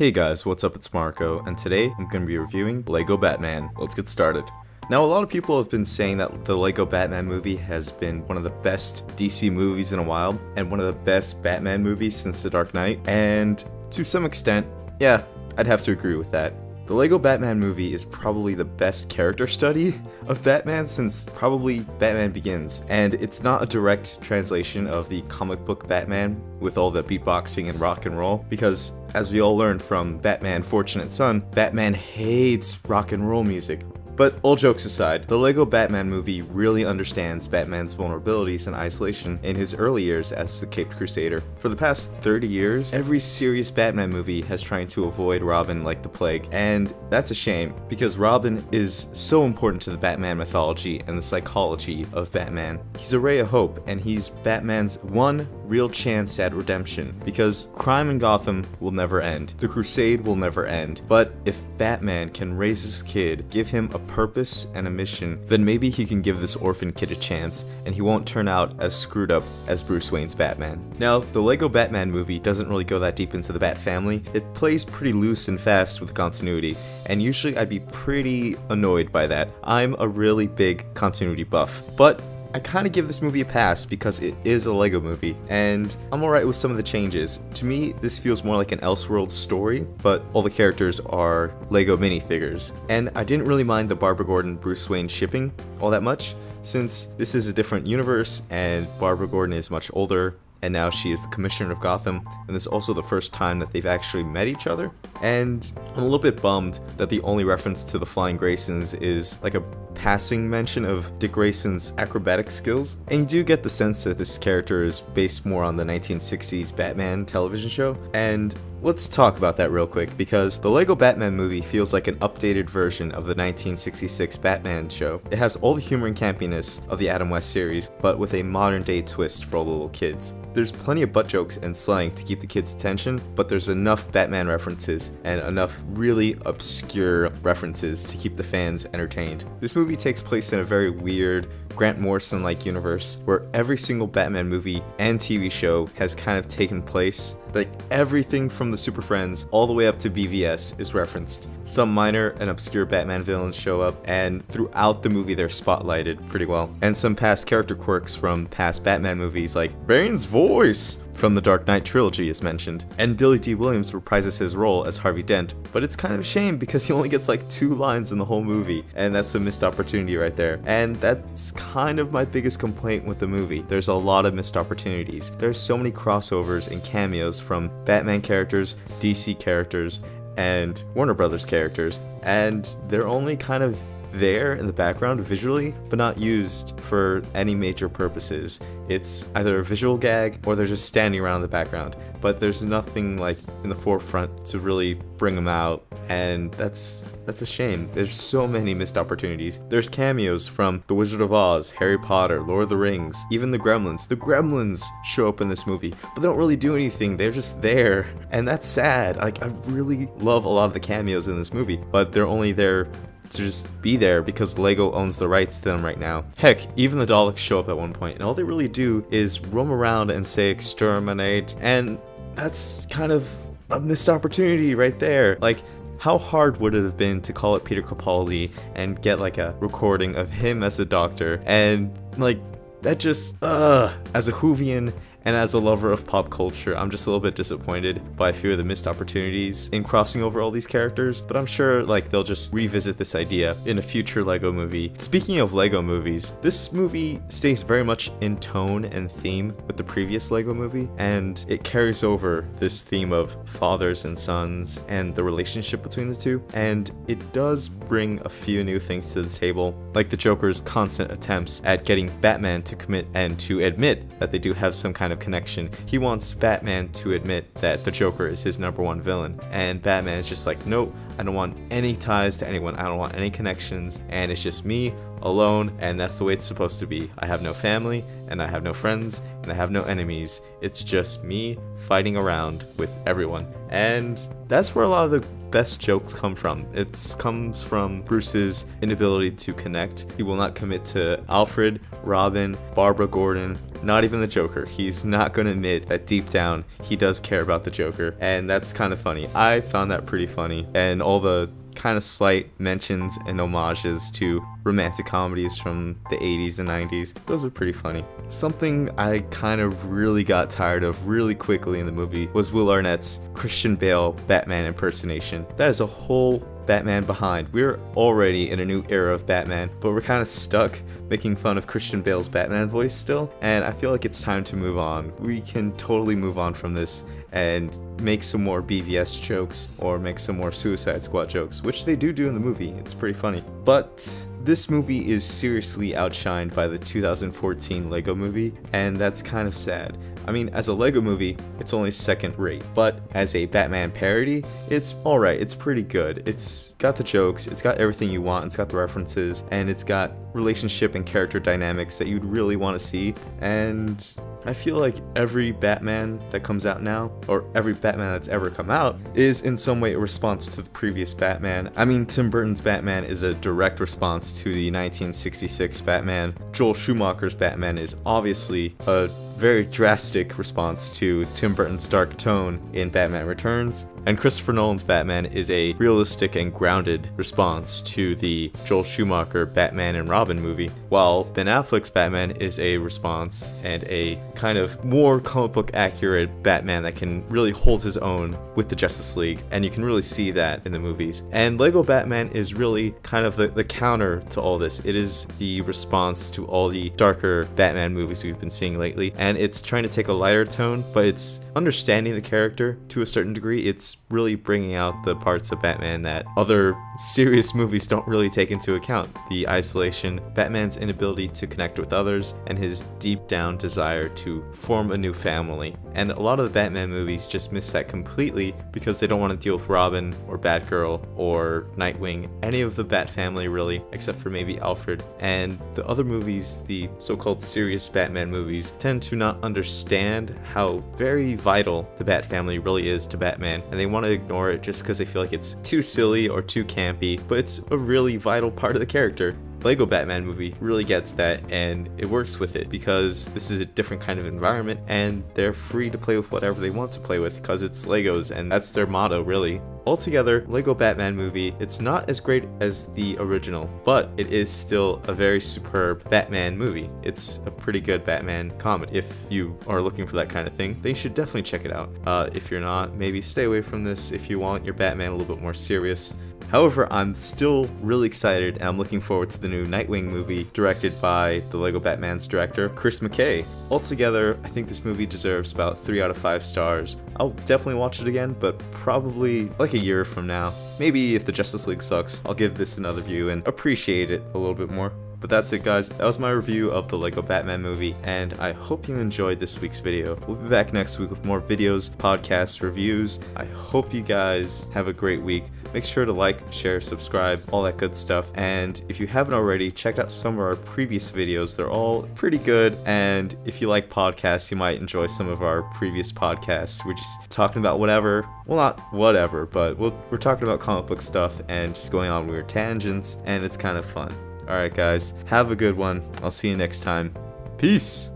Hey guys, what's up? It's Marco, and today I'm going to be reviewing Lego Batman. Let's get started. Now, a lot of people have been saying that the Lego Batman movie has been one of the best DC movies in a while, and one of the best Batman movies since The Dark Knight, and to some extent, yeah, I'd have to agree with that. The Lego Batman movie is probably the best character study of Batman since probably Batman Begins, and it's not a direct translation of the comic book Batman with all the beatboxing and rock and roll, because as we all learned from Batman Fortunate Son, Batman hates rock and roll music. But all jokes aside, the Lego Batman movie really understands Batman's vulnerabilities and isolation in his early years as the Caped Crusader. For the past 30 years, every serious Batman movie has tried to avoid Robin like the plague, and that's a shame, because Robin is so important to the Batman mythology and the psychology of Batman. He's a ray of hope, and he's Batman's one real chance at redemption, because crime in Gotham will never end. The crusade will never end. But if Batman can raise his kid, give him a purpose and a mission, then maybe he can give this orphan kid a chance, and he won't turn out as screwed up as Bruce Wayne's Batman. Now, the Lego Batman movie doesn't really go that deep into the Bat family. It plays pretty loose and fast with continuity, and usually I'd be pretty annoyed by that. I'm a really big continuity buff, but I kind of give this movie a pass because it is a Lego movie, and I'm alright with some of the changes. To me, this feels more like an Elseworlds story, but all the characters are Lego minifigures. And I didn't really mind the Barbara Gordon Bruce Wayne shipping all that much, since this is a different universe and Barbara Gordon is much older, and now she is the Commissioner of Gotham, and this is also the first time that they've actually met each other. And I'm a little bit bummed that the only reference to the Flying Graysons is like a passing mention of Dick Grayson's acrobatic skills. And you do get the sense that this character is based more on the 1960s Batman television show, and let's talk about that real quick, because the Lego Batman movie feels like an updated version of the 1966 Batman show. It has all the humor and campiness of the Adam West series, but with a modern day twist for all the little kids. There's plenty of butt jokes and slang to keep the kids' attention, but there's enough Batman references and enough really obscure references to keep the fans entertained. This movie takes place in a very weird, Grant Morrison-like universe where every single Batman movie and TV show has kind of taken place. Like, everything from the Super Friends all the way up to BVS is referenced. Some minor and obscure Batman villains show up, and throughout the movie they're spotlighted pretty well. And some past character quirks from past Batman movies, like Bane's voice from the Dark Knight trilogy, is mentioned. And Billy D. Williams reprises his role as Harvey Dent, but it's kind of a shame because he only gets like 2 lines in the whole movie, and that's a missed opportunity right there. And that's kind of my biggest complaint with the movie. There's a lot of missed opportunities. There's so many crossovers and cameos from Batman characters, DC characters, and Warner Brothers characters, and they're only kind of there in the background visually, but not used for any major purposes. It's either a visual gag or they're just standing around in the background, but there's nothing like in the forefront to really bring them out, and that's a shame. There's so many missed opportunities. There's cameos from The Wizard of Oz, Harry Potter, Lord of the Rings, even the Gremlins. The Gremlins show up in this movie, but they don't really do anything. They're just there, and that's sad. Like, I really love a lot of the cameos in this movie, but they're only there to just be there because Lego owns the rights to them right now. Heck, even the Daleks show up at one point, and all they really do is roam around and say exterminate, and that's kind of a missed opportunity right there. Like, how hard would it have been to call it Peter Capaldi and get like a recording of him as a doctor, and like, that just, as a Whovian and as a lover of pop culture, I'm just a little bit disappointed by a few of the missed opportunities in crossing over all these characters, but I'm sure like they'll just revisit this idea in a future Lego movie. Speaking of Lego movies, this movie stays very much in tone and theme with the previous Lego movie, and it carries over this theme of fathers and sons and the relationship between the two, and it does bring a few new things to the table, like the Joker's constant attempts at getting Batman to commit and to admit that they do have some kind of connection. He wants Batman to admit that the Joker is his #1 villain, and Batman is just like, nope, I don't want any ties to anyone, I don't want any connections, and it's just me alone, and that's the way it's supposed to be. I have no family, and I have no friends, and I have no enemies. It's just me fighting around with everyone. And that's where a lot of the best jokes come from. It comes from Bruce's inability to connect. He will not commit to Alfred, Robin, Barbara Gordon, not even the Joker. He's not going to admit that deep down he does care about the Joker, and that's kind of funny. I found that pretty funny, and all the kind of slight mentions and homages to romantic comedies from the 80s and 90s. Those are pretty funny. Something I kind of really got tired of really quickly in the movie was Will Arnett's Christian Bale Batman impersonation. That is a whole Batman behind. We're already in a new era of Batman, but we're kind of stuck making fun of Christian Bale's Batman voice still, and I feel like it's time to move on. We can totally move on from this and make some more BVS jokes or make some more Suicide Squad jokes, which they do in the movie. It's pretty funny. But this movie is seriously outshined by the 2014 Lego movie, and that's kind of sad. I mean, as a Lego movie, it's only second rate, but as a Batman parody, it's alright, it's pretty good. It's got the jokes, it's got everything you want, it's got the references, and it's got relationship and character dynamics that you'd really want to see, and I feel like every Batman that comes out now, or every Batman that's ever come out, is in some way a response to the previous Batman. I mean, Tim Burton's Batman is a direct response to the 1966 Batman. Joel Schumacher's Batman is obviously a very drastic response to Tim Burton's dark tone in Batman Returns, and Christopher Nolan's Batman is a realistic and grounded response to the Joel Schumacher Batman and Robin movie, while Ben Affleck's Batman is a response and a kind of more comic book accurate Batman that can really hold his own with the Justice League, and you can really see that in the movies. And Lego Batman is really kind of the counter to all this. It is the response to all the darker Batman movies we've been seeing lately, and it's trying to take a lighter tone, but it's understanding the character to a certain degree. It's really bringing out the parts of Batman that other serious movies don't really take into account. The isolation, Batman's inability to connect with others, and his deep down desire to form a new family. And a lot of the Batman movies just miss that completely because they don't want to deal with Robin or Batgirl or Nightwing, any of the Bat family really, except for maybe Alfred. And the other movies, the so-called serious Batman movies, tend to not understand how very vital the Bat family really is to Batman, and they want to ignore it just because they feel like it's too silly or too campy, but it's a really vital part of the character. Lego Batman movie really gets that, and it works with it because this is a different kind of environment and they're free to play with whatever they want to play with because it's Legos, and that's their motto really. Altogether, Lego Batman movie, it's not as great as the original, but it is still a very superb Batman movie. It's a pretty good Batman comedy. If you are looking for that kind of thing, then you should definitely check it out. If you're not, maybe stay away from this if you want your Batman a little bit more serious. However, I'm still really excited and I'm looking forward to the new Nightwing movie directed by the Lego Batman's director, Chris McKay. Altogether, I think this movie deserves about 3 out of 5 stars. I'll definitely watch it again, but probably like a year from now. Maybe if the Justice League sucks, I'll give this another view and appreciate it a little bit more. But that's it, guys. That was my review of the Lego Batman movie, and I hope you enjoyed this week's video. We'll be back next week with more videos, podcasts, reviews. I hope you guys have a great week. Make sure to like, share, subscribe, all that good stuff. And if you haven't already, check out some of our previous videos. They're all pretty good. And if you like podcasts, you might enjoy some of our previous podcasts. We're just talking about whatever. Well, not whatever, but we're talking about comic book stuff and just going on weird tangents, and it's kind of fun. Alright guys, have a good one. I'll see you next time. Peace!